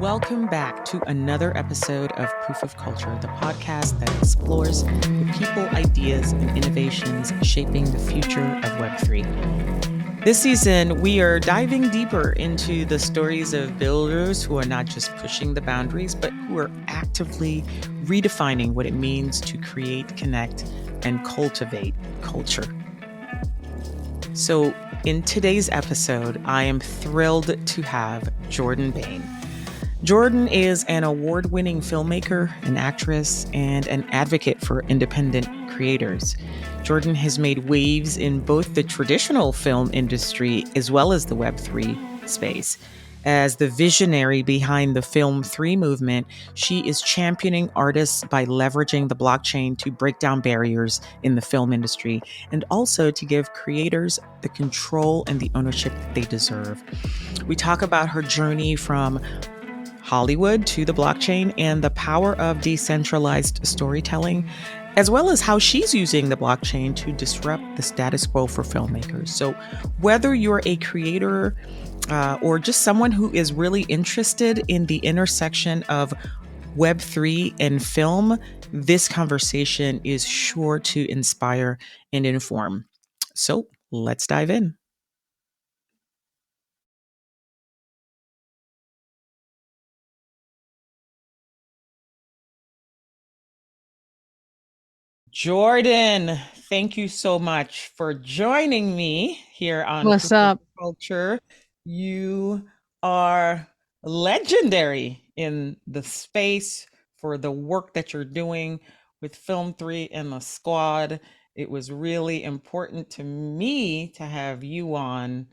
Welcome back to another episode of Proof of Culture, the podcast that explores the people, ideas, and innovations shaping the future of Web3. This season, we are diving deeper into the stories of builders who are not just pushing the boundaries, but who are actively redefining what it means to create, connect, and cultivate culture. So, in today's episode, I am thrilled to have Jordan Bayne. Jordan is an award-winning filmmaker, an actress, and an advocate for independent creators. Jordan has made waves in both the traditional film industry as well as the Web3 space. As the visionary behind the Film3 movement, she is championing artists by leveraging the blockchain to break down barriers in the film industry and also to give creators the control and the ownership that they deserve. We talk about her journey from Hollywood to the blockchain and the power of decentralized storytelling, as well as how she's using the blockchain to disrupt the status quo for filmmakers. So whether you're a creator or just someone who is really interested in the intersection of Web3 and film, this conversation is sure to inspire and inform. So let's dive in. Jordan, thank you so much for joining me here on What's Proof of up? Culture. You are legendary in the space for the work that you're doing with Film3 and the squad. It was really important to me to have you on,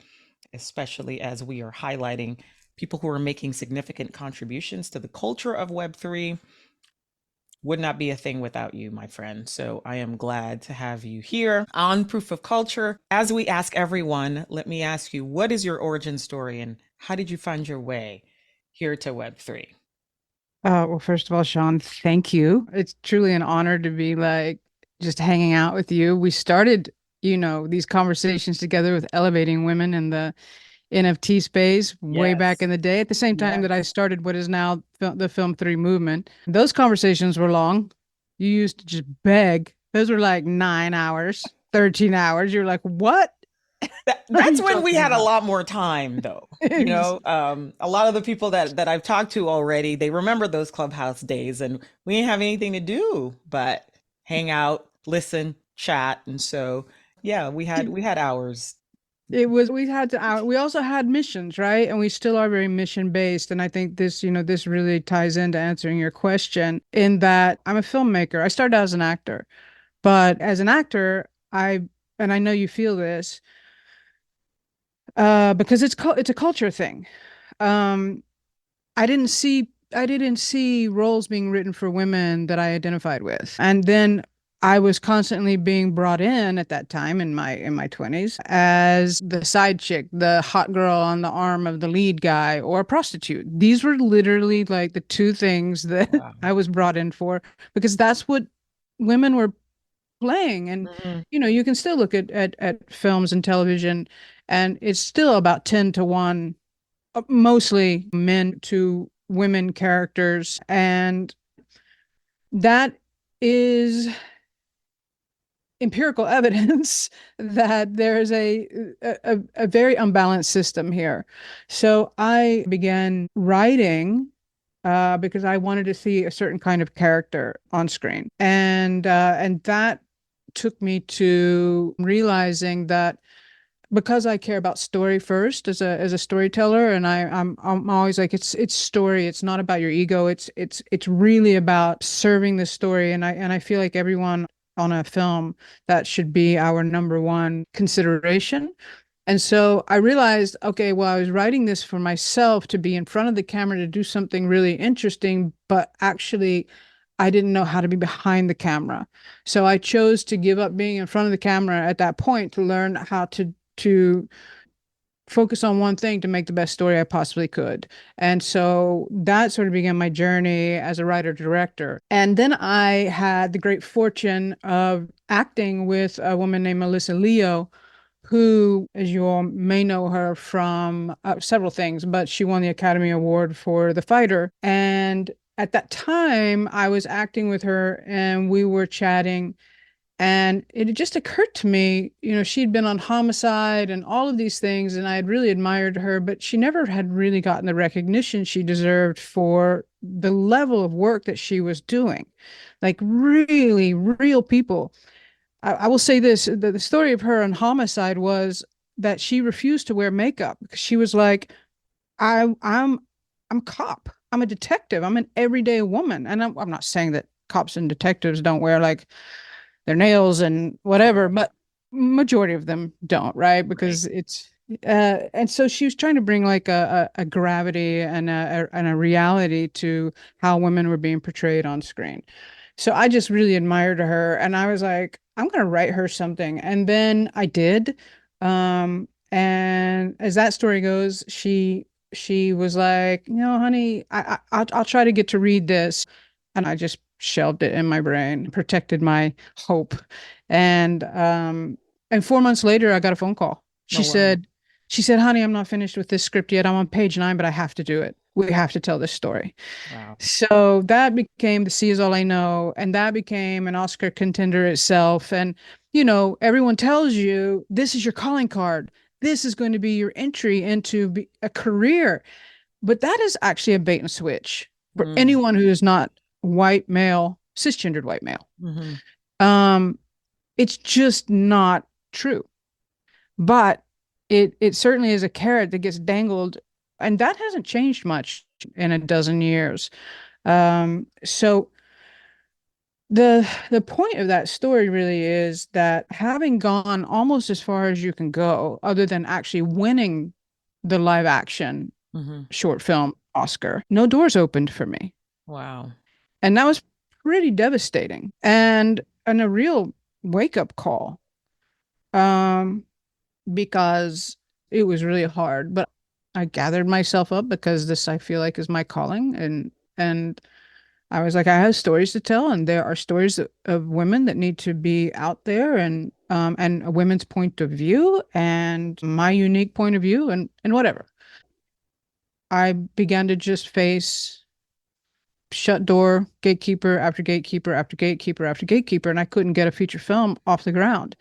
especially as we are highlighting people who are making significant contributions to the culture of Web3. Would not be a thing without you, my friend. So I am glad to have you here on Proof of Culture. As we ask everyone, let me ask you, what is your origin story and how did you find your way here to Web3? Well, first of all, Sean, thank you. It's truly an honor to be like just hanging out with you. We started, these conversations together with elevating women in the NFT space way back Yes, in the day, at the same time that I yes. started what is now the Film3 movement. Those conversations were long. You used to just beg. Those were like 9 hours, 13 hours. You're like, what are That's you when we talking had a about? lot more time, though. A lot of the people that I've talked to already, they remember those clubhouse days, and we didn't have anything to do but hang out, listen, chat, and so yeah, we had hours. It was, we also had missions, right? And we still are very mission based. And I think this really ties into answering your question in that I'm a filmmaker. I started out as an actor, but as an actor, and I know you feel this, because it's a culture thing. Um, I didn't see roles being written for women that I identified with. And then I was constantly being brought in at that time in my 20s as the side chick, the hot girl on the arm of the lead guy or a prostitute. These were literally like the two things that Wow. I was brought in for because that's what women were playing. And Mhm. you can still look at films and television and it's still about 10 to 1, mostly men to women characters. And that is empirical evidence that there is a very unbalanced system here. So I began writing because I wanted to see a certain kind of character on screen, and that took me to realizing that because I care about story first as a storyteller, and I'm always like it's story. It's not about your ego. It's really about serving the story, and I feel like everyone on a film that should be our number one consideration. And so I realized, okay, well, I was writing this for myself to be in front of the camera to do something really interesting, but actually I didn't know how to be behind the camera. So I chose to give up being in front of the camera at that point to learn how to focus on one thing to make the best story I possibly could. And so that sort of began my journey as a writer director. And then I had the great fortune of acting with a woman named Melissa Leo, who, as you all may know her from several things, but she won the Academy Award for The Fighter. And at that time, I was acting with her and we were chatting. And it had just occurred to me, she'd been on Homicide and all of these things, and I had really admired her, but she never had really gotten the recognition she deserved for the level of work that she was doing. Like, really, real people. I will say this, the story of her on Homicide was that she refused to wear makeup because she was like, I'm cop. I'm a detective. I'm an everyday woman. And I'm not saying that cops and detectives don't wear like their nails and whatever, but majority of them don't, right? Right. Because and so she was trying to bring like a gravity and a reality to how women were being portrayed on screen. So I just really admired her, and I was like, I'm gonna write her something, and then I did. And as that story goes, she was like, honey, I'll try to get to read this, and I just shelved it in my brain, protected my hope. And 4 months later, I got a phone call. Oh, She wow. said, she said, honey, I'm not finished with this script yet. I'm on page 9, but I have to do it. We have to tell this story. Wow. So that became The Sea Is All I Know, and that became an Oscar contender itself. And, everyone tells you this is your calling card. This is going to be your entry into a career. But that is actually a bait and switch for Mm. anyone who is not white male, cisgendered white male. Mm-hmm. Um, it's just not true. But it certainly is a carrot that gets dangled, and that hasn't changed much in a dozen years. So the point of that story really is that having gone almost as far as you can go, other than actually winning the live action Mm-hmm. short film Oscar, no doors opened for me. Wow. And that was pretty devastating and a real wake up call. Um, because it was really hard, but I gathered myself up because this I feel like is my calling, and I was like, I have stories to tell, and there are stories of women that need to be out there, and a women's point of view and my unique point of view, and whatever. I began to just face shut door, gatekeeper after gatekeeper after gatekeeper after gatekeeper, and I couldn't get a feature film off the ground.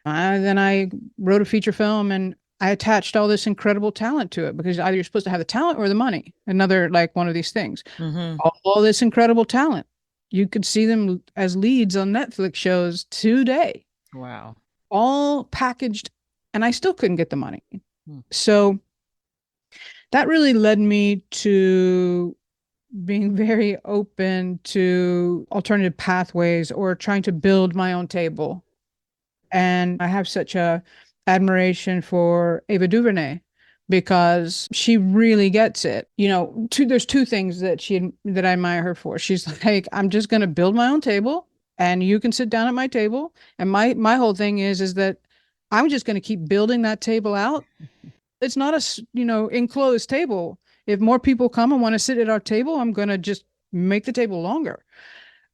Then I wrote a feature film, and I attached all this incredible talent to it because either you're supposed to have the talent or the money. Another like one of these things. Mm-hmm. All this incredible talent. You could see them as leads on Netflix shows today, Wow. all packaged, and I still couldn't get the money. Mm. So that really led me to being very open to alternative pathways or trying to build my own table. And I have such a admiration for Ava DuVernay because she really gets it. There's two things that I admire her for. She's like, I'm just going to build my own table and you can sit down at my table. And my whole thing is that I'm just going to keep building that table out. It's not enclosed table. If more people come and want to sit at our table, I'm going to just make the table longer.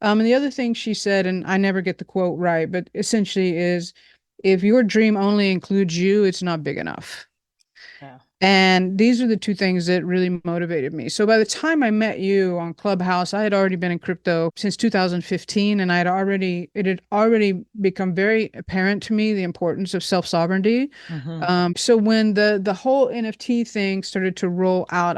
And the other thing she said, and I never get the quote right, but essentially is if your dream only includes you, it's not big enough. Yeah. And these are the two things that really motivated me. So by the time I met you on Clubhouse, I had already been in crypto since 2015, and it had already become very apparent to me the importance of self-sovereignty. Mm-hmm. So when the whole NFT thing started to roll out,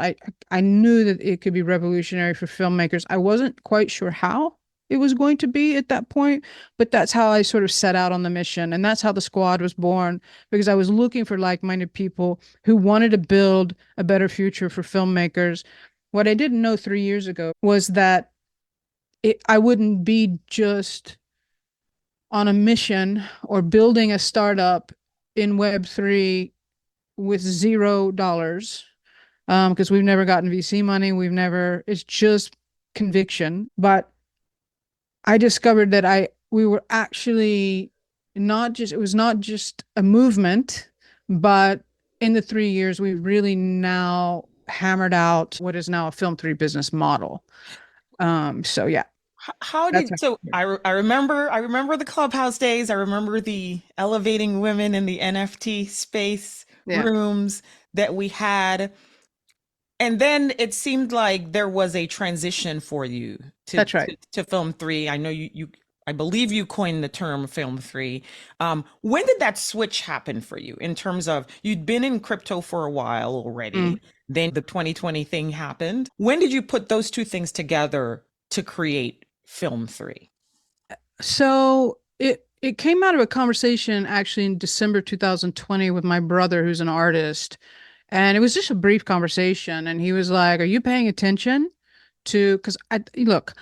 I knew that it could be revolutionary for filmmakers. I wasn't quite sure how it was going to be at that point, but that's how I sort of set out on the mission, and that's how the squad was born because I was looking for like-minded people who wanted to build a better future for filmmakers. What I didn't know 3 years ago was that I wouldn't be just on a mission or building a startup in Web3 with $0 because we've never gotten VC money. It's just conviction. But I discovered that we were actually it was not just a movement, but in the 3 years, we really now hammered out what is now a Film 3 business model. So yeah. How That's did so I remember the clubhouse days. I remember the elevating women in the NFT space yeah, rooms that we had. And then it seemed like there was a transition for you that's right. to film three. I know I believe you coined the term film three. When did that switch happen for you in terms of you'd been in crypto for a while Mm. already, then the 2020 thing happened. When did you put those two things together to create film three? So it came out of a conversation actually in December 2020 with my brother, who's an artist. And it was just a brief conversation. And he was like, "Are you paying attention to?" Because I look,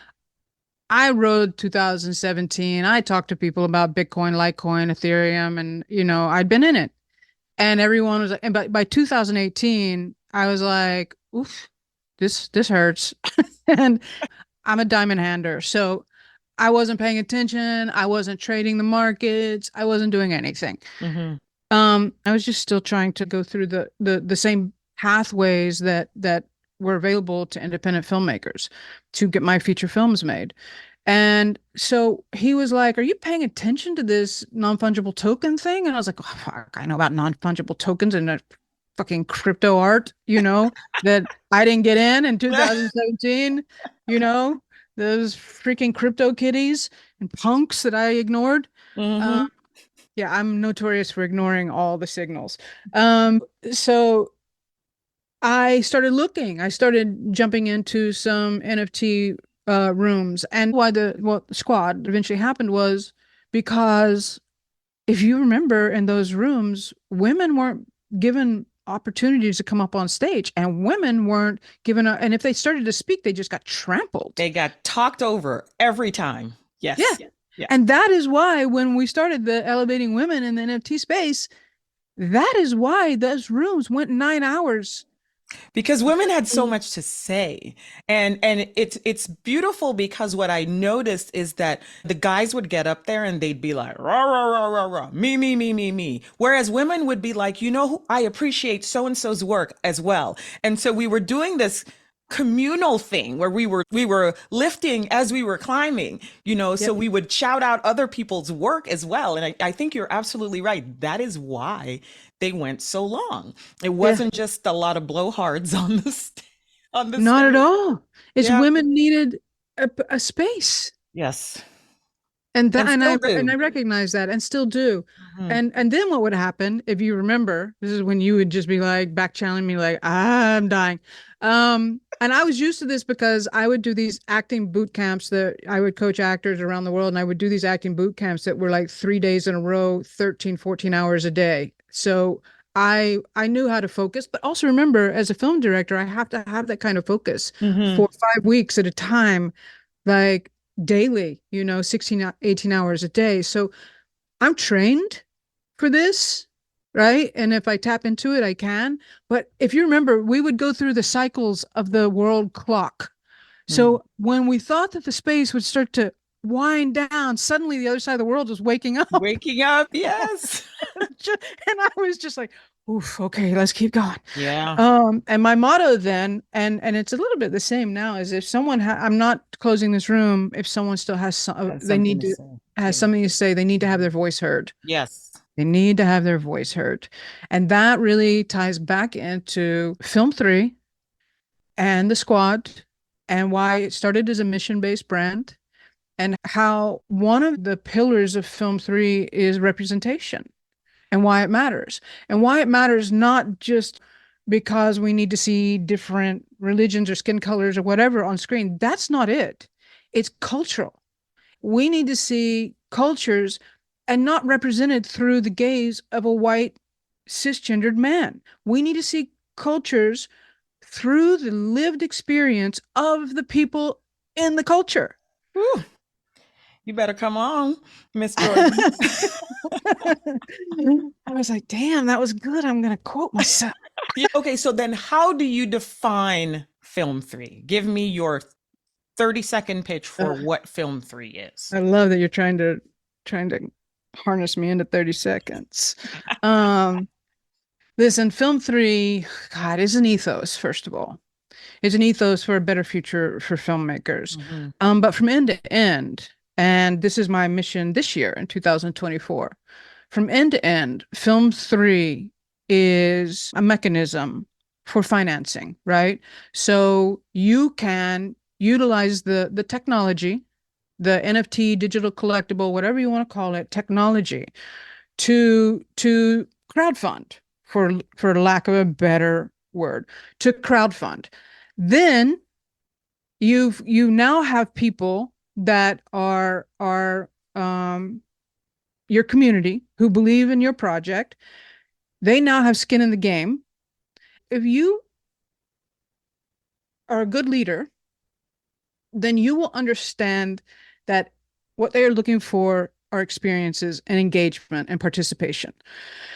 I rode 2017. I talked to people about Bitcoin, Litecoin, Ethereum, and I'd been in it. And everyone was like, and by 2018, I was like, "Oof, this hurts." And I'm a diamond hander, so I wasn't paying attention. I wasn't trading the markets. I wasn't doing anything. Mm-hmm. I was just still trying to go through the same pathways that were available to independent filmmakers to get my feature films made. And so he was like, "Are you paying attention to this non-fungible token thing?" And I was like, "Oh, fuck, I know about non-fungible tokens and that fucking crypto art, that I didn't get in 2017, you know, those freaking crypto kitties and punks that I ignored." Uh, Mm-hmm. yeah, I'm notorious for ignoring all the signals. So I started looking. I started jumping into some NFT rooms, and why the squad eventually happened was because if you remember in those rooms, women weren't given opportunities to come up on stage, and women weren't given and if they started to speak, they just got trampled. They got talked over every time. Yeah. Yes. Yeah. And that is why when we started the Elevating Women in the NFT space, that is why those rooms went 9 hours. Because women had so much to say, and it's beautiful because what I noticed is that the guys would get up there and they'd be like rah rah rah rah rah, me, whereas women would be like, I appreciate so and so's work as well. And so we were doing this communal thing where we were lifting as we were climbing, so Yep. we would shout out other people's work as well. And I think you're absolutely right, that is why they went so long. It Yeah. wasn't just a lot of blowhards on the Not at stage. all. It's Yeah. women needed a space. Yes. And that And and I still and do. I recognize that and still do. Mhm. And then what would happen if you remember, this is when you would just be like back channeling me like, I'm dying. And I was used to this because I would do these acting boot camps that I would coach actors around the world, and I would do these acting boot camps that were like 3 days in a row, 13, 14 hours a day. So I knew how to focus, but also remember as a film director, I have to have that kind of focus Mhm. for 5 weeks at a time, like daily, 16, 18 hours a day. So I'm trained for this, right? And if I tap into it, I can. But if you remember, we would go through the cycles of the world clock. Mhm. So when we thought that the space would start to wind down, suddenly the other side of the world was waking up. Waking up, yes. And I was just like, oof, okay, let's keep going. Yeah. And my motto then, and it's a little bit the same now, is if someone I'm not closing this room if someone still has That's they something need to to say. has Yeah. something to say, they need to have their voice heard. Yes. They need to have their voice heard. And that really ties back into Film 3 and the squad and why it started as a mission-based brand and how one of the pillars of Film 3 is representation and why it matters. And why it matters not just because we need to see different religions or skin colors or whatever on screen. That's not it. It's cultural. We need to see cultures and not represented through the gaze of a white cisgendered man. We need to see cultures through the lived experience of the people in the culture. Whew. You better come on, Miss Jordan. I was like, damn, that was good. I'm going to quote myself. Yeah, okay, so then how do you define film three? Give me your 30-second pitch for what film three is. I love that you're trying to harness me into 30 seconds. Um, Listen, film 3, God, is an ethos, first of all. It's an ethos for a better future for filmmakers. Hmm. But from end to end, and this is my mission this year in 2024, from end to end, Film 3 is a mechanism for financing, right? So you can utilize the technology, the NFT, digital collectible, whatever you want to call it, technology to crowdfund, for lack of a better word, to crowdfund. Then you now have people that are your community who believe in your project. They now have skin in the game. If you are a good leader, then you will understand that what they are looking for are experiences and engagement and participation.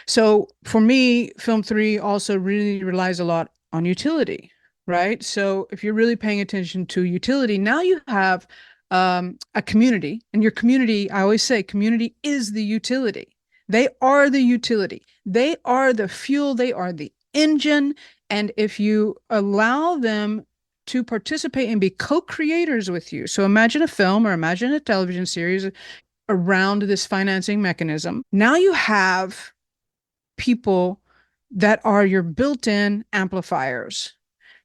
So for me, Film 3 also really relies a lot on utility, right? So if you're really paying attention to utility, now you have a community, and your community, I always say, community is the utility. They are the utility. They are the fuel. They are the engine. And if you allow them to participate and be co-creators with you, so imagine a film or imagine a television series around this financing mechanism. Now you have people that are your built-in amplifiers.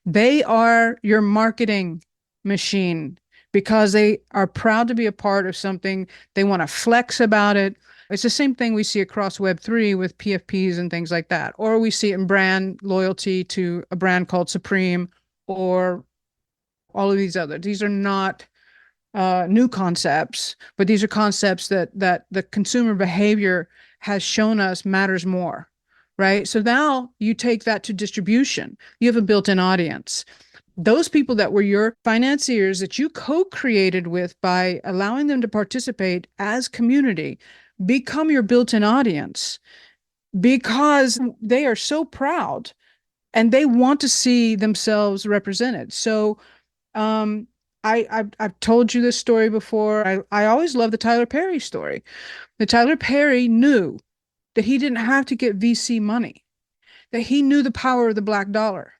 They are your marketing machine because they are proud to be a part of something. They want to flex about it. It's the same thing we see across Web3 with PFPs and things like that. Or we see it in brand loyalty to a brand called Supreme, or all of these others. These are not new concepts, but these are concepts that the consumer behavior has shown us matters more, right? So now you take that to distribution. You have a built-in audience. Those people that were your financiers that you co-created with by allowing them to participate as community become your built-in audience because they are so proud and they want to see themselves represented. So um, I've told you this story before. I always love the Tyler Perry story. The Tyler Perry knew that he didn't have to get VC money, that he knew the power of the black dollar.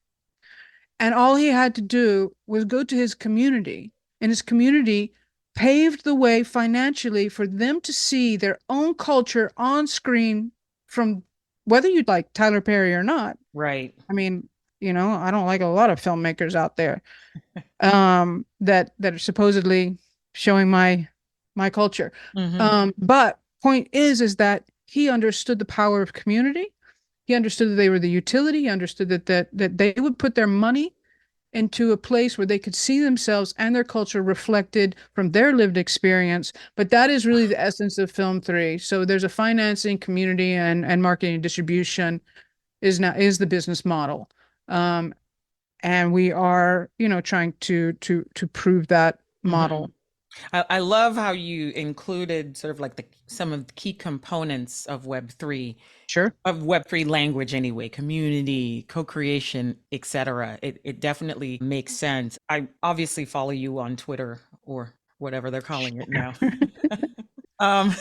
And all he had to do was go to his community, and his community paved the way financially for them to see their own culture on screen from whether you like Tyler Perry or not. Right. I mean, I don't like a lot of filmmakers out there that are supposedly showing my culture. Hmm. But point is that he understood the power of community. He understood that they were the utility. He understood that they would put their money into a place where they could see themselves and their culture reflected from their lived experience. But that is really the essence of Film 3. So there's a financing, community, and marketing and distribution is the business model. Um, and we are, trying to prove that Hmm. model. I love how you included sort of like some of the key components of Sure. Web3 language anyway, community, co-creation, etc. It definitely makes sense. I obviously follow you on Twitter or whatever they're calling it now. Um,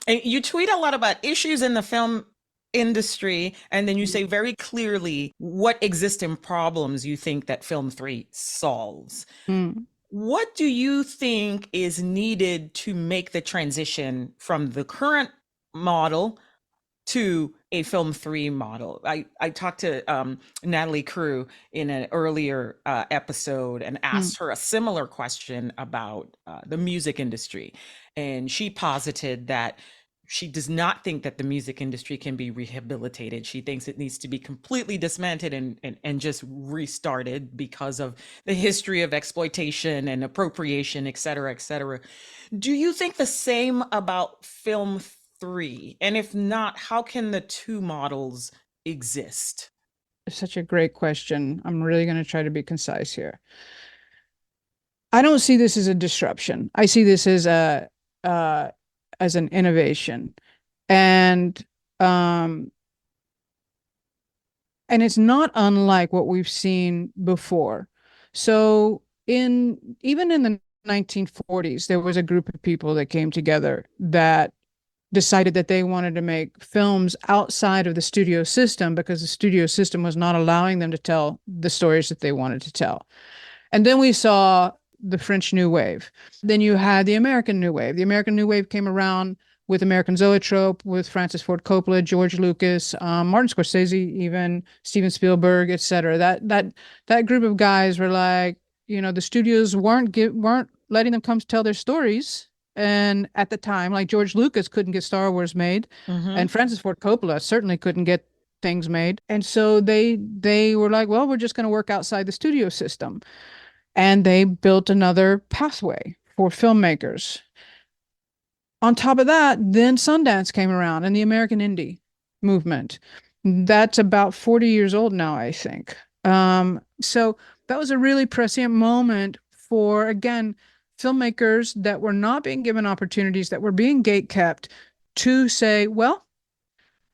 and you tweet a lot about issues in the film industry, and then you say very clearly what existing problems you think that Film 3 solves. Mm. What do you think is needed to make the transition from the current model to a Film 3 model? I talked to Natalie Crew in an earlier episode and Mm. asked her a similar question about the music industry. And she posited that she does not think that the music industry can be rehabilitated. She thinks it needs to be completely dismantled and just restarted because of the history of exploitation and appropriation, et cetera, et cetera. Do you think the same about Film 3? And if not, how can the two models exist? Such a great question. I'm really going to try to be concise here. I don't see this as a disruption. I see this uh, as an innovation, and um, and it's not unlike what we've seen before. So even in the 1940s, there was a group of people that came together that decided that they wanted to make films outside of the studio system because the studio system was not allowing them to tell the stories that they wanted to tell. And then we saw the French New Wave. Then you had the American New Wave. The American New Wave came around with American Zoetrope, with Francis Ford Coppola, George Lucas, Martin Scorsese, even Steven Spielberg, etc. That group of guys were like, the studios weren't letting them come to tell their stories. And at the time, like George Lucas couldn't get Star Wars made, Mm-hmm. and Francis Ford Coppola certainly couldn't get things made. And so they were like, well, we're just going to work outside the studio system. And they built another pathway for filmmakers. On top of that, then Sundance came around and the American Indie movement. That's about 40 years old now, I think. So that was a really prescient moment for, again, filmmakers that were not being given opportunities, that were being gatekept, to say, well,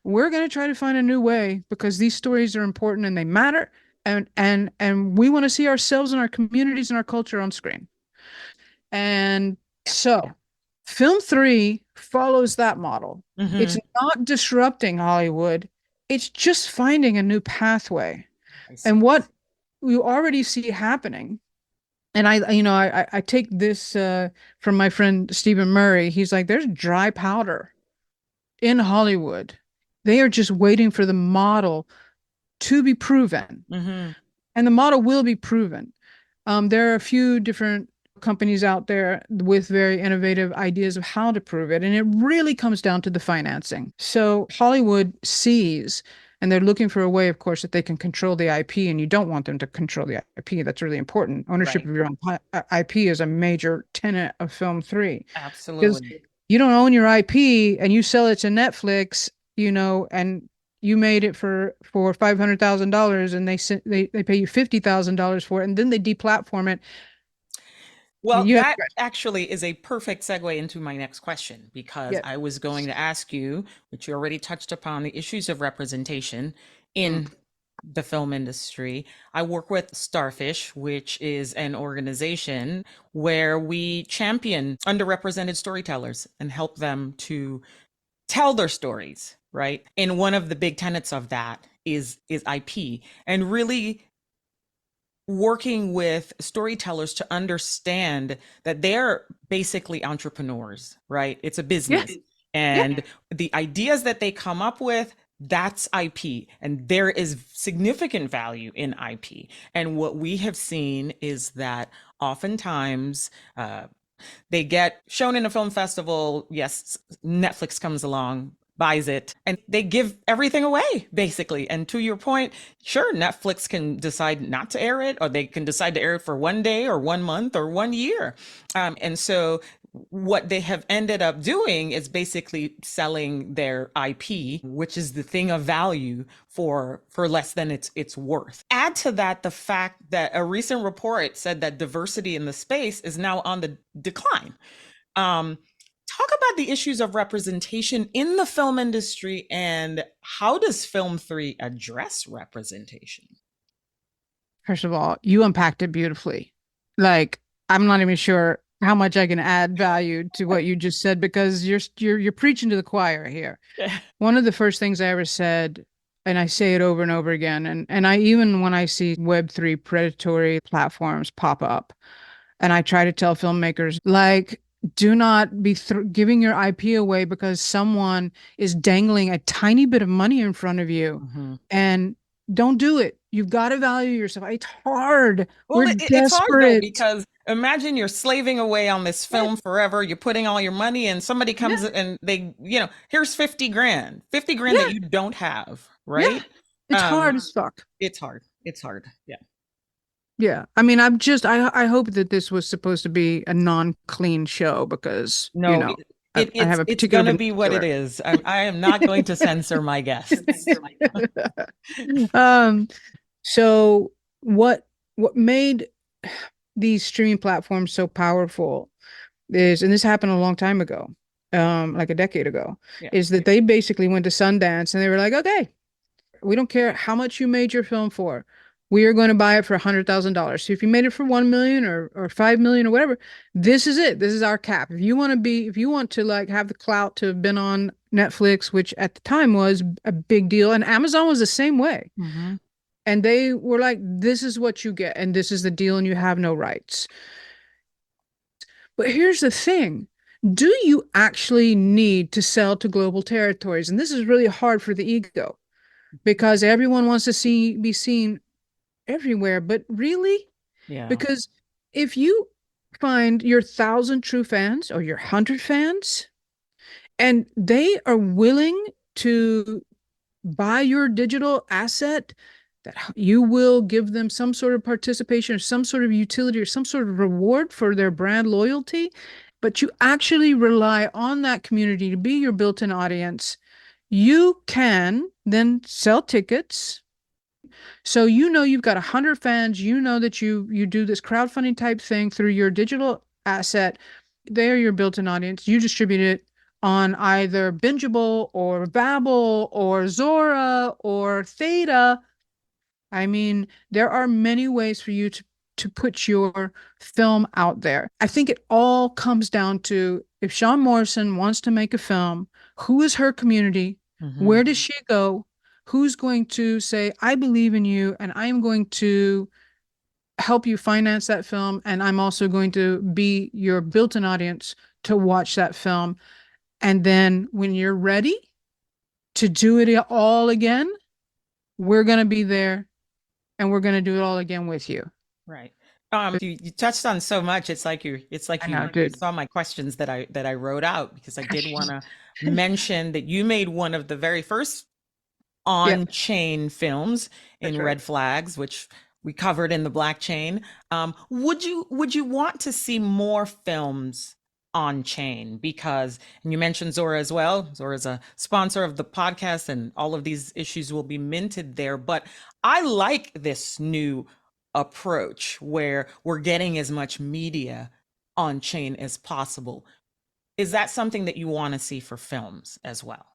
we're going to try to find a new way because these stories are important and they matter, and we want to see ourselves and our communities and our culture on screen. And so film 3 follows that model. Mm-hmm. It's not disrupting Hollywood. It's just finding a new pathway. I see. And what we already see happening, and I take this from my friend Stephen Murray. He's like, there's dry powder in Hollywood. They are just waiting for the model to be proven. Mm-hmm. And the model will be proven. There are a few different companies out there with very innovative ideas of how to prove it. And it really comes down to the financing. So Hollywood sees, and they're looking for a way, of course, that they can control the IP, and you don't want them to control the IP. That's really important. Ownership Right. of your own IP is a major tenet of film 3. Because Absolutely. you don't own your IP and you sell it to Netflix, and you made it for $500,000, and they pay you $50,000 for it, and then they deplatform it. Well, You have that actually is a perfect segue into my next question, because yeah. I was going to ask you, which you already touched upon, the issues of representation in the film industry. I work with Starfish, which is an organization where we champion underrepresented storytellers and help them to tell their stories, right? And one of the big tenets of that is IP, and really working with storytellers to understand that they're basically entrepreneurs, right? It's a Yeah. business. Yeah. And the ideas that they come up with, that's IP. And there is significant value in IP. And what we have seen is that oftentimes they get shown in a film festival. Yes, Netflix comes along, buys it, and they give everything away, basically. And to your point, sure, Netflix can decide not to air it, or they can decide to air it for one day or 1 month or 1 year. And so what they have ended up doing is basically selling their IP, which is the thing of value, for less than it's worth. Add to that the fact that a recent report said that diversity in the space is now on the decline. Talk about the issues of representation in the film industry, and how does Film 3 address representation? First of all, you unpacked it beautifully. Like, I'm not even sure how much I can add value to what you just said, because you're preaching to the choir here. One of the first things I ever said, and I say it over and over again, and I, even when I see Web3 predatory platforms pop up, and I try to tell filmmakers, like, do not be giving your IP away because someone is dangling a tiny bit of money in front of you. Mm-hmm. And don't do it. You've got to value yourself. It's hard. Well, We're it's hard though, desperate. because imagine you're slaving away on this Yeah. film forever. You're putting all your money, and somebody comes Yeah. and they, here's 50 grand, 50 grand that Yeah. you don't have, Yeah. right? It's Um, hard as fuck. it's hard. It's hard. Yeah. Yeah. I mean, I hope that this was supposed to be a non-clean show because, No, I have a it's particular gonna be what it vernacular. is. I am not going to censor my guests. Um, so what made these streaming platforms so powerful is, and this happened a long time ago, like a decade ago, Yeah. is that they basically went to Sundance and they were like, okay, we don't care how much you made your film for. we are going to buy it for $100,000. So if you made it for 1 million or 5 million or whatever, this is it. This is our cap. If you want to like have the clout to have been on Netflix, which at the time was a big deal, and Amazon was the same way. Mm-hmm. And they were like, this is what you get, and this is the deal, and you have no rights. But here's the thing. Do you actually need to sell to global territories? And this is really hard for the ego because everyone wants to be seen everywhere. But really, Yeah. because if you find your 1,000 true fans or your 100 fans, and they are willing to buy your digital asset, that you will give them some sort of participation or some sort of utility or some sort of reward for their brand loyalty, but you actually rely on that community to be your built-in audience, you can then sell tickets. So you know you've got 100 fans, you know that you do this crowdfunding type thing through your digital asset. They're your built-in audience. You distribute it on either Bingeable or Babbel or Zora or Theta. I mean, there are many ways for you to put your film out there. I think it all comes down to if Sean Morrison wants to make a film, who is her community? Mm-hmm. Where does she go? Who's going to say, I believe in you and I am going to help you finance that film. And I'm also going to be your built-in audience to watch that film. And then when you're ready to do it all again, we're going to be there and we're going to do it all again with you. Right. You touched on so much. It's like I know, you dude. saw my questions that I wrote out because I did want to mention that you made one of the very first Yep, on-chain films that's in right. Red Flags, which we covered in the Black Chain. Would you want to see more films on chain? Because, and you mentioned Zora as well. Zora is a sponsor of the podcast, and all of these issues will be minted there. But I like this new approach where we're getting as much media on chain as possible. Is that something that you want to see for films as well?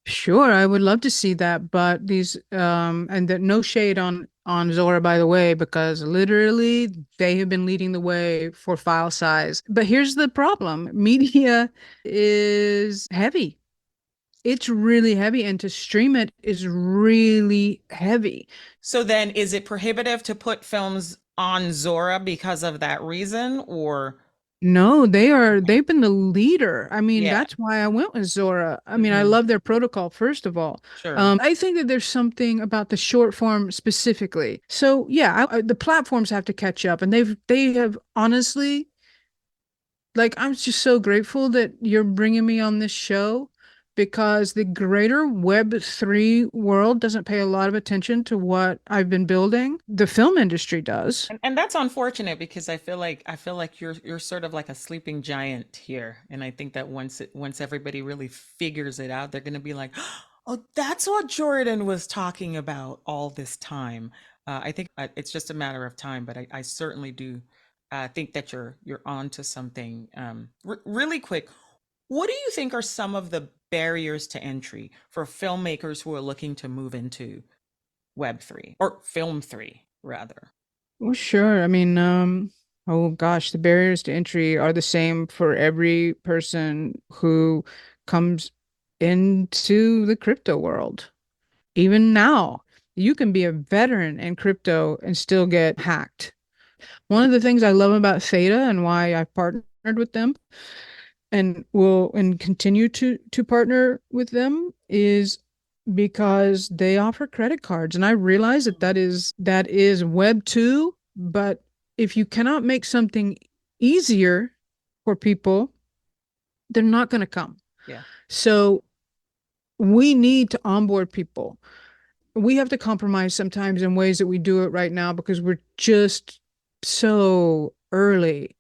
Sure, I would love to see that, but these and that no shade on Zora by the way, because literally they have been leading the way for file size. But here's the problem. Media is heavy. It's really heavy, and to stream it is really heavy. So then is it prohibitive to put films on Zora because of that reason or No, they've been the leader. I mean, yeah. that's why I went with Zora. I mean, I Hmm. love their protocol, first of all. Sure. I think that there's something about the short form specifically. So yeah, the platforms have to catch up, and they have honestly, like, I'm just so grateful that you're bringing me on this show because the greater Web3 world doesn't pay a lot of attention to what I've been building. The film industry does. And that's unfortunate because I feel like you're sort of like a sleeping giant here. And I think that once everybody really figures it out, they're gonna be like, oh, that's what Jordan was talking about all this time. I think it's just a matter of time, but I certainly do think that you're on to something. Really quick, what do you think are some of the barriers to entry for filmmakers who are looking to move into Web3 or Film 3 rather? Well, sure. I mean, oh gosh, the barriers to entry are the same for every person who comes into the crypto world. Even now, you can be a veteran in crypto and still get hacked. One of the things I love about Theta and why I've partnered with them and will and continue to partner with them is because they offer credit cards. And I realize that that is web 2, but if you cannot make something easier for people, they're not going to come. Yeah. So we need to onboard people. We have to compromise sometimes in ways that we do it right now because we're just so early,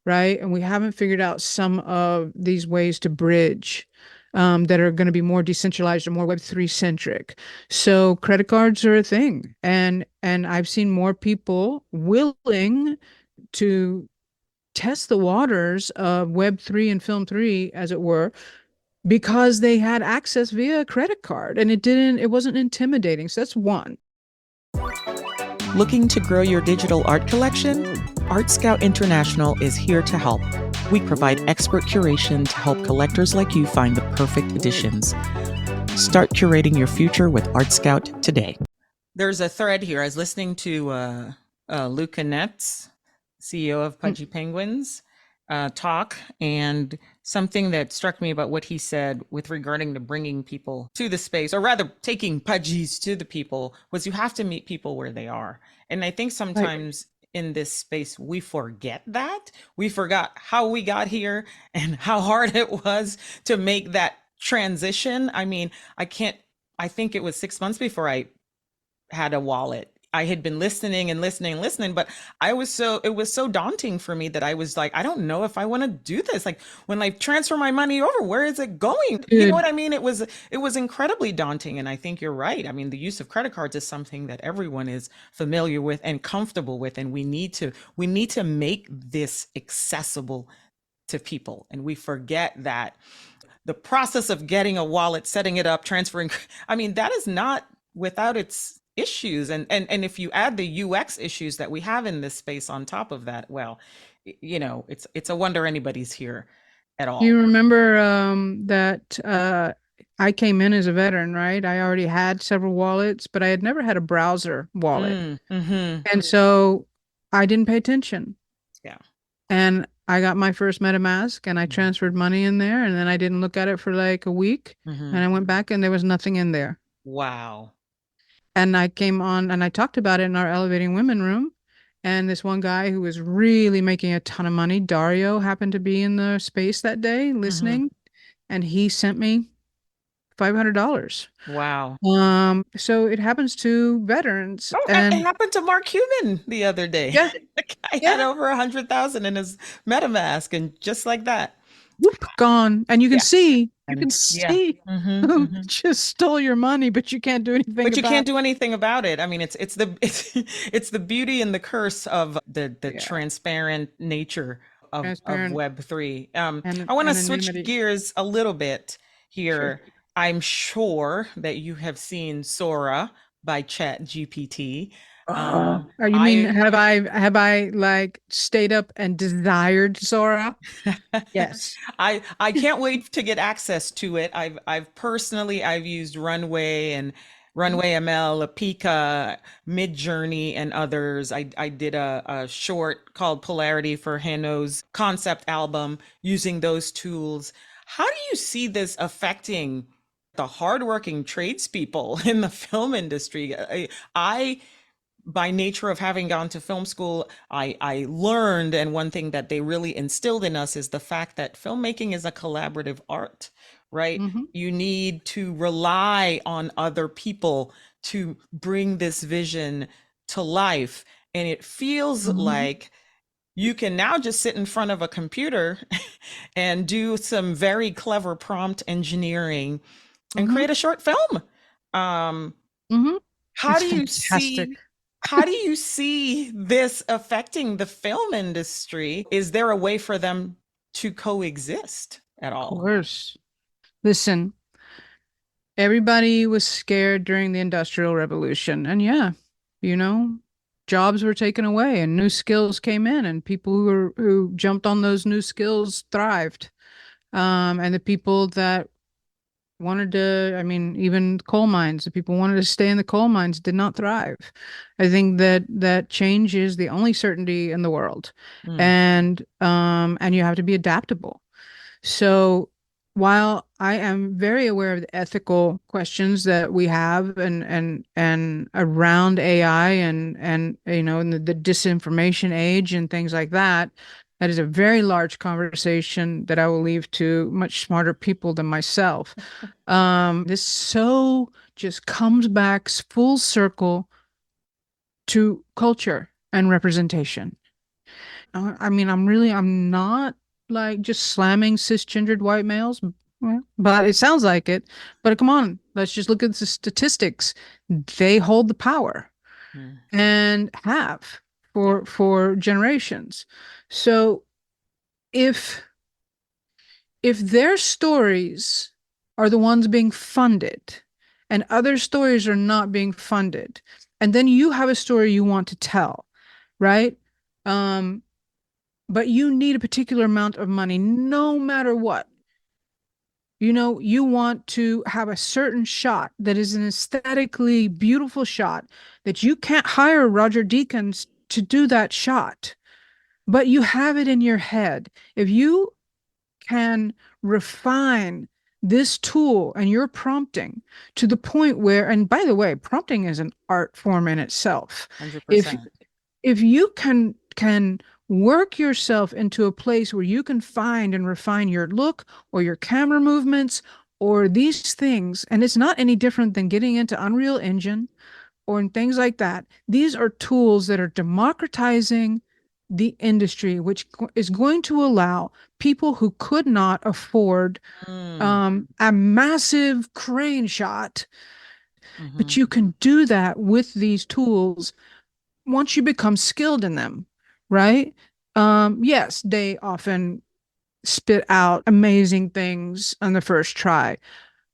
right? And we haven't figured out some of these ways to bridge that are going to be more decentralized or more Web3 centric. So credit cards are a thing, and I've seen more people willing to test the waters of Web3 and Film 3, as it were, because they had access via a credit card, and it wasn't intimidating. So that's one. Looking to grow your digital art collection? Art Scout International is here to help. We provide expert curation to help collectors like you find the perfect editions. Start curating your future with Art Scout today. There's a thread here. I was listening to Luca Netz, CEO of Mm. Pudgy Penguins, talk, and something that struck me about what he said with regarding to bringing people to the space, or rather taking pudgies to the people, was you have to meet people where they are. And I think Right. sometimes in this space we forget that. We forgot how we got here and how hard it was to make that transition. I mean, I think it was 6 months before I had a wallet. I had been listening and listening and listening, but it was so daunting for me that I was like, I don't know if I want to do this. Like when I transfer my money over, where is it going? You know Dude, what I mean? It was incredibly daunting. And I think you're right. I mean, the use of credit cards is something that everyone is familiar with and comfortable with. And we need to make this accessible to people. And we forget that the process of getting a wallet, setting it up, transferring, I mean, that is not without its issues. And if you add the UX issues that we have in this space on top of that, well, you know, it's a wonder anybody's here at you all. remember that I came in as a veteran, right? I already had several wallets, but I had never had a browser wallet. Mm-hmm. And so I didn't pay attention. Yeah. And I got my first MetaMask and I transferred money in there. And then I didn't look at it for like a week. Mm-hmm. And I went back and there was nothing in there. Wow. And I came on and I talked about it in our Elevating Women room. And this one guy who was really making a ton of money, Dario, happened to be in the space that day Mm-hmm. listening. And he sent me $500. Wow. So it happens to veterans. Oh, it And happened to Mark Cuban the other day. yeah, The guy had yeah, over 100,000 in his MetaMask, and just like that. whoop, gone. And Yeah. you can Yeah. see Mm-hmm. who Mm-hmm. just stole your money, but you can't do anything But you about can't it. do anything about it. I mean, it's the beauty and the curse of the Yeah, transparent nature of transparent Web3. and I want to switch anonymity. gears a little bit Sure. here. I'm sure that you have seen Sora by Chat GPT. You mean I have I like stayed up and desired Sora? Yes. I can't wait to get access to it. I've used Runway and Mhm. Runway ML, Apika, Midjourney, and others. I did a short called Polarity for Hano's concept album using those tools. How do you see this affecting the hardworking tradespeople in the film industry? I by nature of having gone to film school, I learned, and one thing that they really instilled in us is the fact that filmmaking is a collaborative art, right? Hmm. You need to rely on other people to bring this vision to life. And it feels Hmm. like you can now just sit in front of a computer and do some very clever prompt engineering and Hmm. create a short film. Um, Hmm. how It's do you fantastic. see how do you see this affecting the film industry? Is there a way for them to coexist at Of all? course. Listen, everybody was scared during the Industrial Revolution. And yeah, you know, jobs were taken away and new skills came in and people who jumped on those new skills thrived. And the people that wanted to, I mean, even coal mines, the people who wanted to stay in the coal mines did not thrive. I think that change is the only certainty in the world. Mm, And you have to be adaptable. So while I am very aware of the ethical questions that we have and around AI and you know in the disinformation age and things like that, that is a very large conversation that I will leave to much smarter people than myself. This so just comes back full circle to culture and representation. I mean, I'm not like just slamming cisgendered white males, well, but it sounds like it. But come on, let's just look at the statistics. They hold the power mm, and have yeah. for generations. So if if their stories are the ones being funded and other stories are not being funded, And then you have a story you want to tell, right? Um, but you need a particular amount of money no matter what. You want to have a certain shot that is an aesthetically beautiful shot that you can't hire Roger Deakins to do that shot, but you have it in your head. If you can refine this tool and your prompting to the point where, and by the way, prompting is an art form in itself. If 100%. if you can work yourself into a place where you can find and refine your look or your camera movements or these things, and it's not any different than getting into Unreal Engine or in things like that. These are tools that are democratizing the industry, which is going to allow people who could not afford Mm. a massive crane shot, Hmm. but you can do that with these tools once you become skilled in them, right? Yes, they often spit out amazing things on the first try,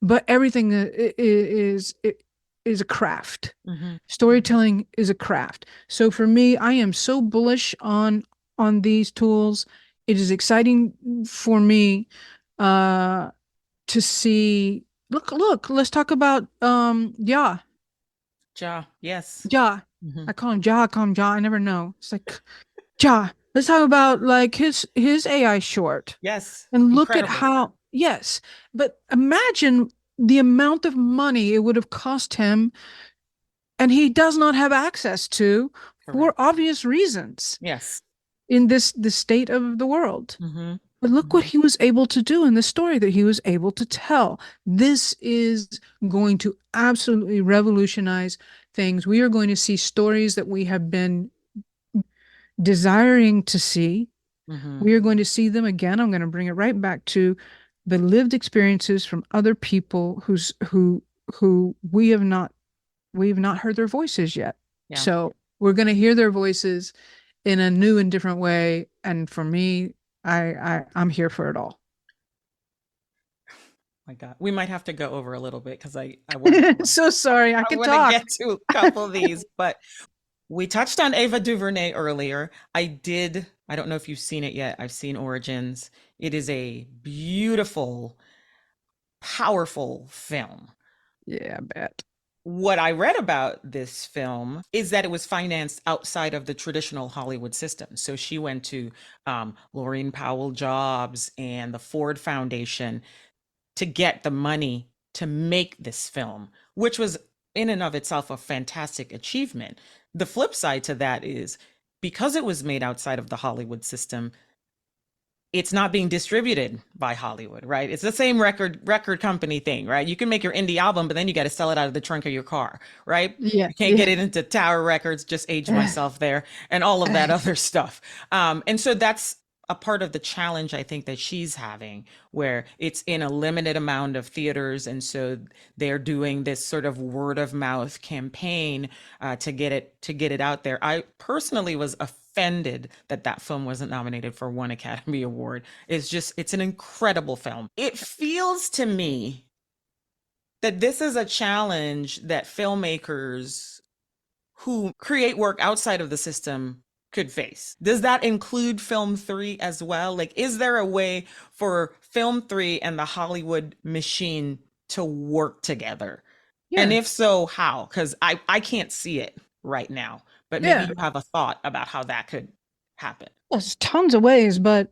but everything is a craft. Hmm. Storytelling is a craft. So for me, I am so bullish on these tools. It is exciting for me uh to see. Look, let's talk about yeah, Ja, yes. Ja. Hmm. I call him Ja, I call him Ja. I never know. It's like Ja. Let's talk about like his AI short Yes. and look at Incredible. how, yes, but imagine the amount of money it would have cost him and he does not have access to for Correct. obvious reasons Yes. in this state of the world. Hmm. But look what Hmm. he was able to do in the story that he was able to tell. This is going to absolutely revolutionize things. We are going to see stories that we have been desiring to see. Hmm. We are going to see them again. I'm going to bring it right back to the lived experiences from other people who we have not heard their voices yet. Yeah. So we're going to hear their voices in a new and different way. And for me, I'm here for it all. My God. We might have to go over a little bit because I want to So sorry, I I could want to talk. get to a couple of these, but we touched on Ava DuVernay earlier. I don't know if you've seen it yet. I've seen Origins. It is a beautiful, powerful film. Yeah, I bet. What I read about this film is that it was financed outside of the traditional Hollywood system. So she went to Laureen Powell Jobs and the Ford Foundation to get the money to make this film, which was in and of itself a fantastic achievement. The flip side to that is because it was made outside of the Hollywood system, it's not being distributed by Hollywood, right? It's the same record company thing, right? You can make your indie album, but then you got to sell it out of the trunk of your car, right? Yeah, You can't get yeah. it into Tower Records, just age myself there, and all of that other stuff. And so that's a part of the challenge I think that she's having, where it's in a limited amount of theaters, and so they're doing this sort of word of mouth campaign to get it out there. I personally was offended that that film wasn't nominated for one Academy Award. It's an incredible film. It feels to me that this is a challenge that filmmakers who create work outside of the system could face. Does that include film 3 as well? Like, is there a way for film 3 and the Hollywood machine to work together? And Yeah, if so, how? Because I can't see it right now, but maybe yeah. you have a thought about how that could happen. There's tons of ways, but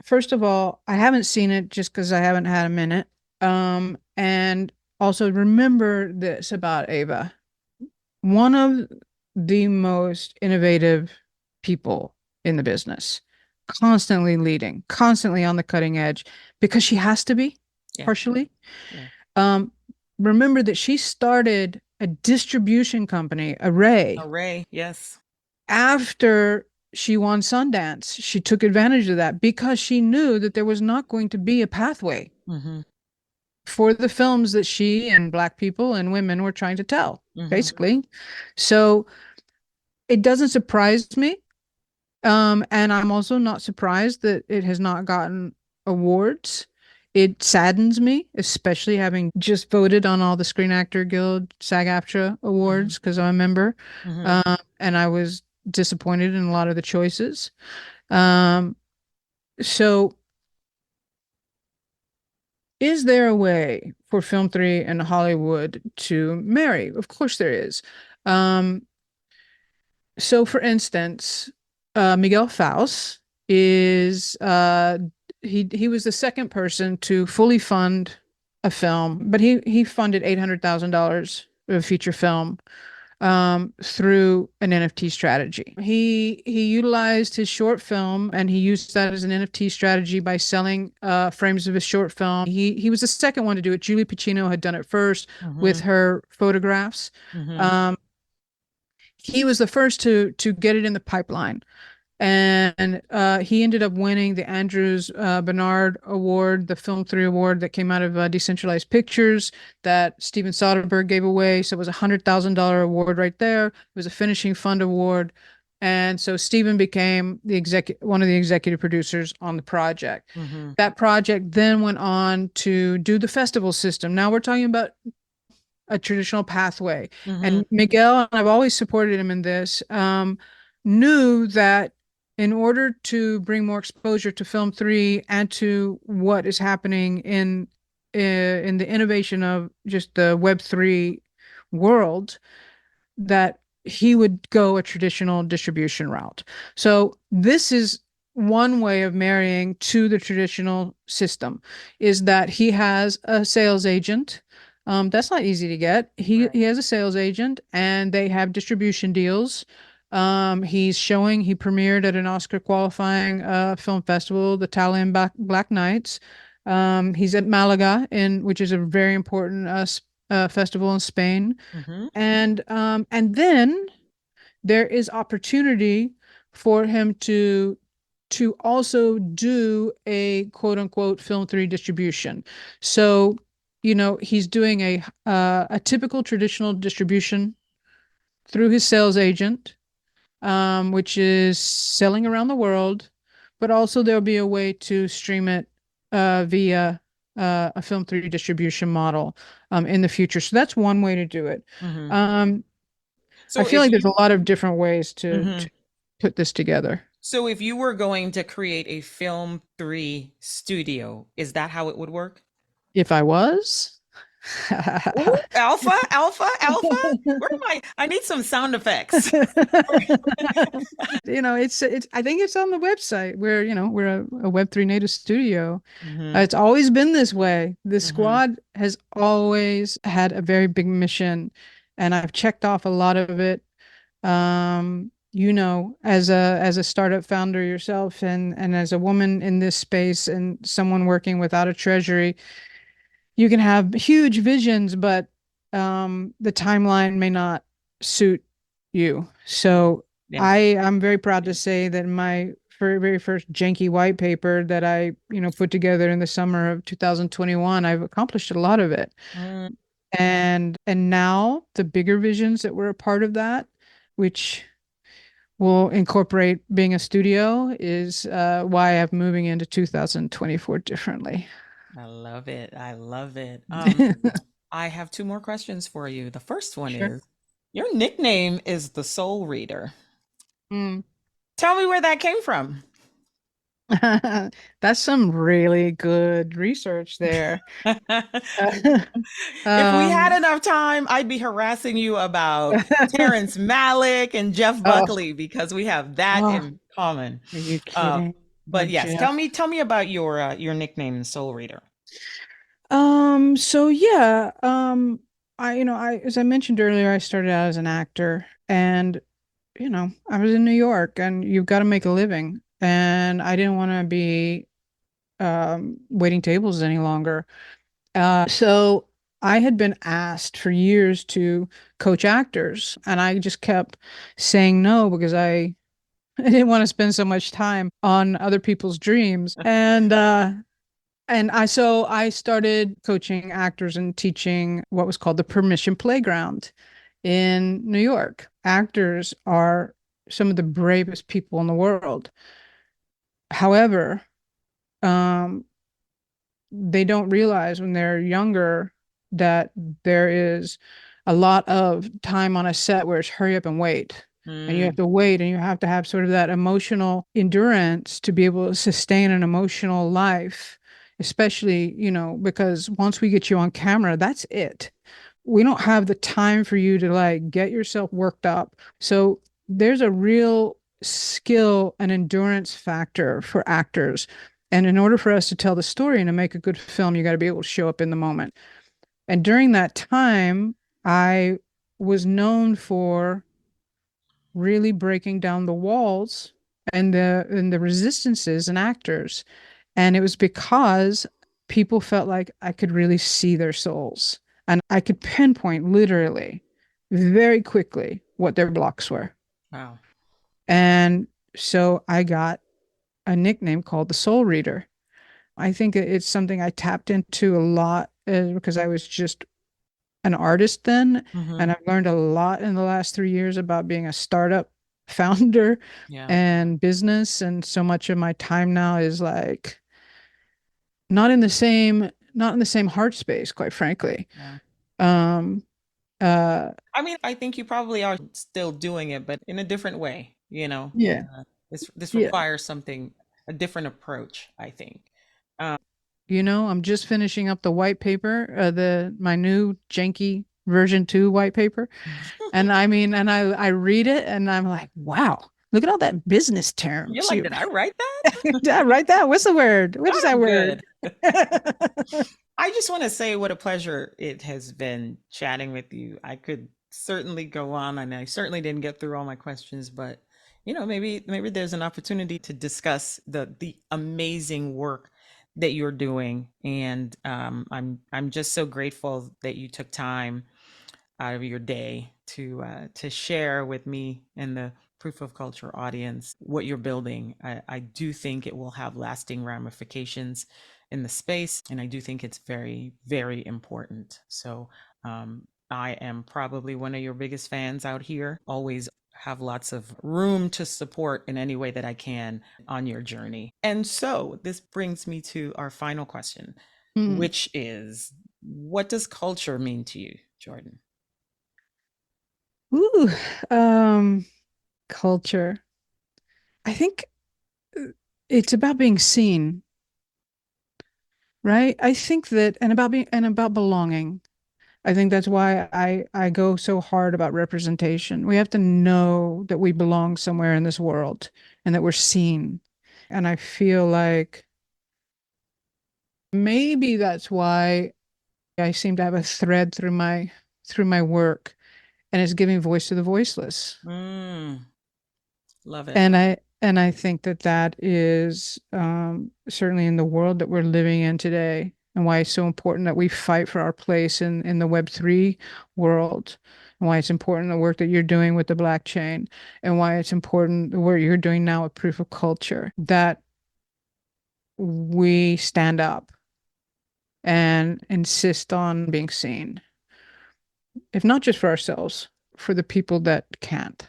first of all, I haven't seen it just because I haven't had a minute. And also remember this about Ava. One of the most innovative people in the business, constantly leading, constantly on the cutting edge because she has to be, Yeah, partially. yeah. Um, Remember that she started a distribution company, Array, Array, yes. after she won Sundance. She took advantage of that because she knew that there was not going to be a pathway Mm-hmm. for the films that she and Black people and women were trying to tell, Mm-hmm. basically. So it doesn't surprise me. And I'm also not surprised that it has not gotten awards. It saddens me, especially having just voted on all the Screen Actor Guild SAG-AFTRA Hmm. awards because I'm a member, Hmm. and I was disappointed in a lot of the choices. Um, so, is there a way for Film 3 and Hollywood to marry? Of course there is. Um, so, for instance, Miguel Faust is he was the second person to fully fund a film, but he funded $800,000 of a feature film through an NFT strategy. He utilized his short film and he used that as an NFT strategy by selling frames of his short film. He was the second one to do it. Julie Pacino had done it first with Hmm. her photographs. Hmm. Um, he was the first to get it in the pipeline, and he ended up winning the Andrews Bernard Award, the Film 3 Award that came out of Decentralized Pictures that Steven Soderbergh gave away. So it was a $100,000 award right there. It was a finishing fund award. And so Steven became one of the executive producers on the project. Hmm. That project then went on to do the festival system. Now we're talking about a traditional pathway. Hmm. And Miguel, and I've always supported him in this, knew that in order to bring more exposure to Film 3 and to what is happening in the innovation of just the Web3 world, that he would go a traditional distribution route. So this is one way of marrying to the traditional system is that he has a sales agent. That's not easy to get. He Right. has a sales agent and they have distribution deals. He premiered at an Oscar qualifying film festival, the Italian Black Nights. He's at Malaga, which is a very important festival in Spain. Hmm. And then there is opportunity for him to also do a quote unquote film 3 distribution. So, he's doing a typical traditional distribution through his sales agent, which is selling around the world, but also there'll be a way to stream it via a film 3 distribution model in the future. So that's one way to do it. Hmm. Um, I So feel if like there's you, a lot of different ways to mhm. put this together. So if you were going to create a film 3 studio, is that how it would work? If I was, Ooh, alpha, alpha, alpha. Where am I? I need some sound effects. it's I think it's on the website. We're a Web3 native studio. Hmm. It's always been this way. The Hmm. squad has always had a very big mission, and I've checked off a lot of it. As a startup founder yourself and as a woman in this space and someone working without a treasury, you can have huge visions, but the timeline may not suit you. So Yeah. I'm very proud to say that my very first janky white paper that I put together in the summer of 2021, I've accomplished a lot of it. Mm, And now the bigger visions that were a part of that, which will incorporate being a studio, is why I'm moving into 2024 differently. I love it. I love it. I have two more questions for you. The first one Sure. is your nickname is the Soul Reader. Mm. Tell me where that came from. That's some really good research there. If we had Um, enough time, I'd be harassing you about Terrence Malick and Jeff oh, Buckley because we have that oh, in common. are you Uh, kidding? Oh, but yes, Jeff. tell me about your nickname, Soul Reader. So yeah, as I mentioned earlier, I started out as an actor and, I was in New York and you've got to make a living. And I didn't want to be waiting tables any longer. So I had been asked for years to coach actors, and I just kept saying no because I didn't want to spend so much time on other people's dreams. And I started coaching actors and teaching what was called the Permission Playground in New York. Actors are some of the bravest people in the world. However, um, they don't realize when they're younger that there is a lot of time on a set where it's hurry up and wait. And you have Mm, to wait and you have to have sort of that emotional endurance to be able to sustain an emotional life, especially, because once we get you on camera, that's it. We don't have the time for you to like get yourself worked up. So there's a real skill and endurance factor for actors. And in order for us to tell the story and to make a good film, you got to be able to show up in the moment. And during that time, I was known for really breaking down the walls and the resistances in actors. And it was because people felt like I could really see their souls and I could pinpoint literally very quickly what their blocks were. wow. And so I got a nickname called the Soul Reader. I think it's something I tapped into a lot because I was just an artist then. Hmm. And I've learned a lot in the last 3 years about being a startup founder Yeah. and business. And so much of my time now is like not in the same heart space, quite frankly. Yeah. Um, uh, I mean, I think you probably are still doing it, but in a different way, you know. yeah, This yeah. requires a different approach, I think. I'm just finishing up the white paper, my new janky version 2 white paper. And I mean, and I read it and I'm like, wow, look at all that business You're terms. like, did I write that? Did I write that? What's the word? What is God, that I'm word? good. I just want to say what a pleasure it has been chatting with you. I could certainly go on, and I certainly didn't get through all my questions, but maybe there's an opportunity to discuss the amazing work that you're doing, and I'm just so grateful that you took time out of your day to share with me and the proof of culture audience what you're building. I do think it will have lasting ramifications in the space, and I do think it's very, very important. So I am probably one of your biggest fans out here. Always have lots of room to support in any way that I can on your journey. And so this brings me to our final question, Hmm. which is, what does culture mean to you, Jordan? Ooh, um, culture. I think it's about being seen, right? I think that, and about belonging. I think that's why I go so hard about representation. We have to know that we belong somewhere in this world and that we're seen. And I feel like maybe that's why I seem to have a thread through my work, and it's giving voice to the voiceless. Mm, love it. And I think that that is certainly in the world that we're living in today, and why it's so important that we fight for our place in the Web3 world, and why it's important the work that you're doing with the blockchain, and why it's important the work you're doing now with proof of culture, that we stand up and insist on being seen, if not just for ourselves, for the people that can't.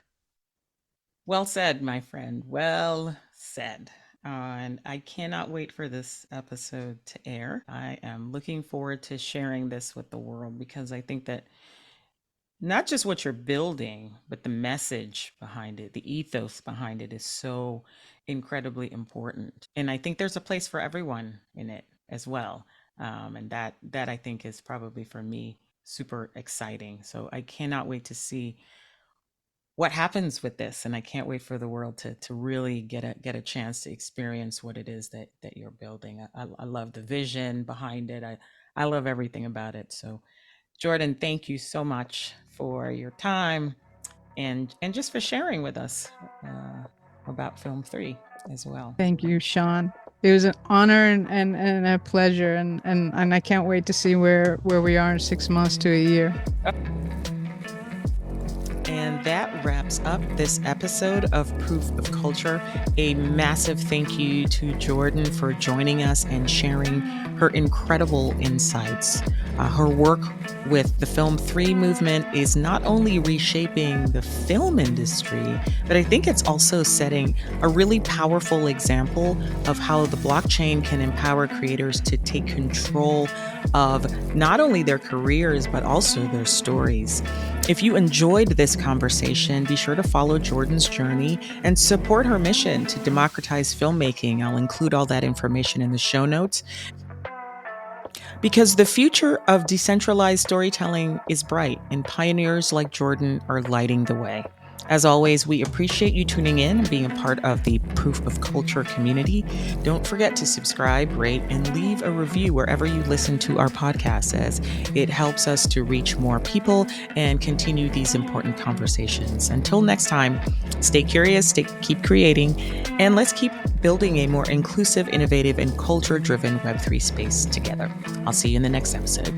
Well said, my friend. Well said. And I cannot wait for this episode to air. I am looking forward to sharing this with the world because I think that not just what you're building, but the message behind it, the ethos behind it is so incredibly important. And I think there's a place for everyone in it as well. And that I think is probably for me super exciting. So I cannot wait to see what happens with this, and I can't wait for the world to really get a chance to experience what it is that you're building. I love the vision behind it. I love everything about it. So Jordan, thank you so much for your time and just for sharing with us about Film 3 as well. Thank you, Sean. It was an honor and a pleasure, and I can't wait to see where we are in 6 months to a year. And And that wraps up this episode of Proof of Culture. A massive thank you to Jordan for joining us and sharing her incredible insights. Her work with the Film 3 movement is not only reshaping the film industry, but I think it's also setting a really powerful example of how the blockchain can empower creators to take control of not only their careers, but also their stories. If you enjoyed this conversation, be sure to follow Jordan's journey and support her mission to democratize filmmaking. I'll include all that information in the show notes. Because the future of decentralized storytelling is bright, and pioneers like Jordan are lighting the way. As always, we appreciate you tuning in and being a part of the Proof of Culture community. Don't forget to subscribe, rate, and leave a review wherever you listen to our podcast, as it helps us to reach more people and continue these important conversations. Until next time, stay curious, keep creating, and let's keep building a more inclusive, innovative, and culture-driven Web3 space together. I'll see you in the next episode.